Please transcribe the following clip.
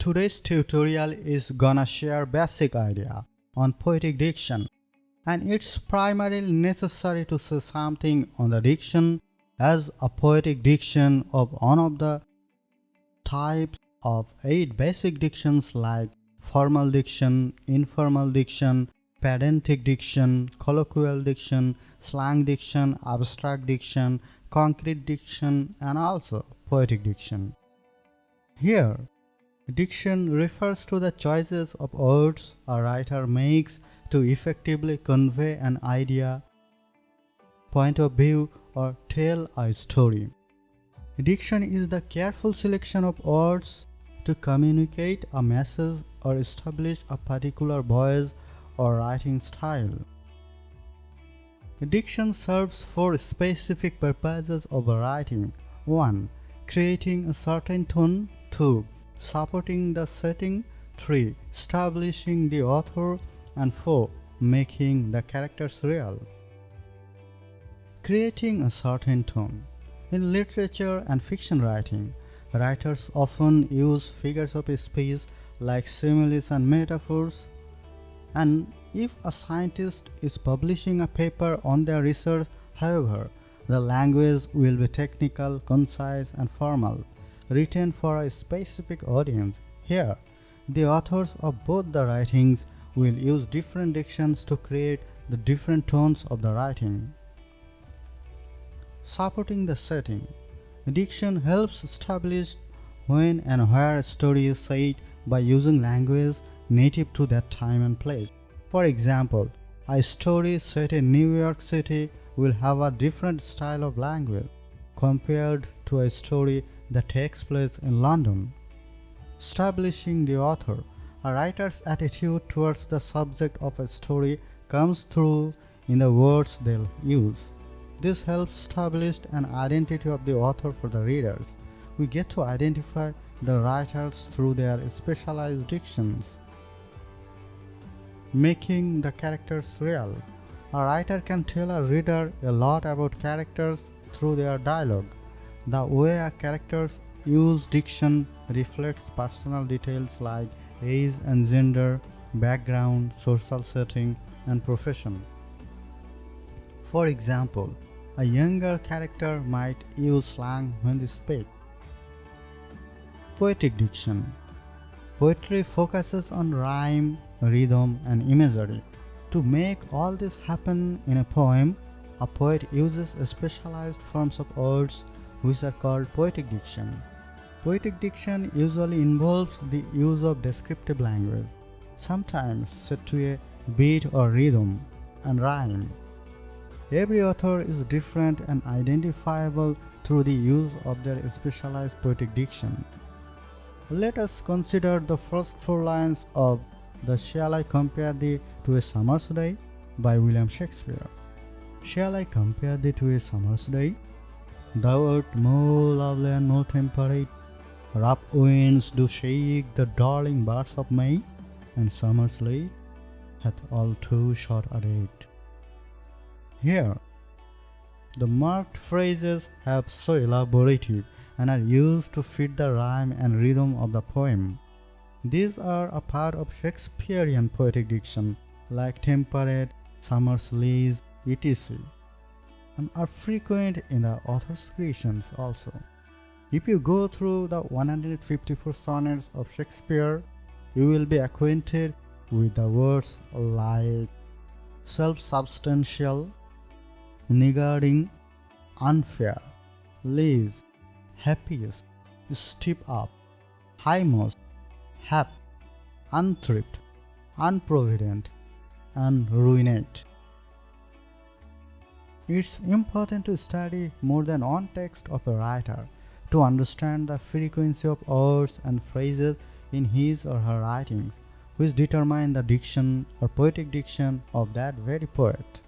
Today's tutorial is gonna share basic idea on poetic diction, and it's primarily necessary to say something on the diction as a poetic diction of one of the types of 8 basic dictions like formal diction, informal diction, pedantic diction, colloquial diction, slang diction, abstract diction, concrete diction, and also poetic diction. Here, diction refers to the choices of words a writer makes to effectively convey an idea, point of view, or tell a story. Diction is the careful selection of words to communicate a message or establish a particular voice or writing style. Diction serves for specific purposes of writing. 1. Creating a certain tone. 2. Supporting the setting. 3. Establishing the author. And 4. Making the characters real. Creating a certain tone. In literature and fiction writing, writers often use figures of speech like similes and metaphors. And if a scientist is publishing a paper on their research, however, the language will be technical, concise, and formal, written for a specific audience. Here, the authors of both the writings will use different dictions to create the different tones of the writing. Supporting the setting. Diction helps establish when and where a story is said by using language native to that time and place. For example, a story set in New York City will have a different style of language compared to a story that takes place in London. Establishing the author. A writer's attitude towards the subject of a story comes through in the words they'll use. This helps establish an identity of the author for the readers. We get to identify the writers through their specialized dictions. Making the characters real. A writer can tell a reader a lot about characters through their dialogue. The way a characters use diction reflects personal details like age and gender, background, social setting, and profession. For example, a younger character might use slang when they speak. Poetic diction. Poetry focuses on rhyme, rhythm, and imagery. To make all this happen in a poem, a poet uses specialized forms of words which are called poetic diction. Poetic diction usually involves the use of descriptive language, sometimes set to a beat or rhythm, and rhyme. Every author is different and identifiable through the use of their specialized poetic diction. Let us consider the first 4 lines of the Shall I Compare Thee to a Summer's Day by William Shakespeare. Shall I compare thee to a summer's day? Thou art more lovely and more temperate. Rough winds do shake the darling buds of May, and summer's late hath all too short a date. Here, the marked phrases have so elaborative and are used to fit the rhyme and rhythm of the poem. These are a part of Shakespearean poetic diction like temperate, summer's lease, etc., and are frequent in the author's creations also. If you go through the 154 sonnets of Shakespeare, you will be acquainted with the words like self-substantial, niggarding, unfair, lazy, happiest, steep up, highmost, hap, unthrift, unprovident, and ruinate. It's important to study more than one text of a writer to understand the frequency of words and phrases in his or her writings, which determine the diction or poetic diction of that very poet.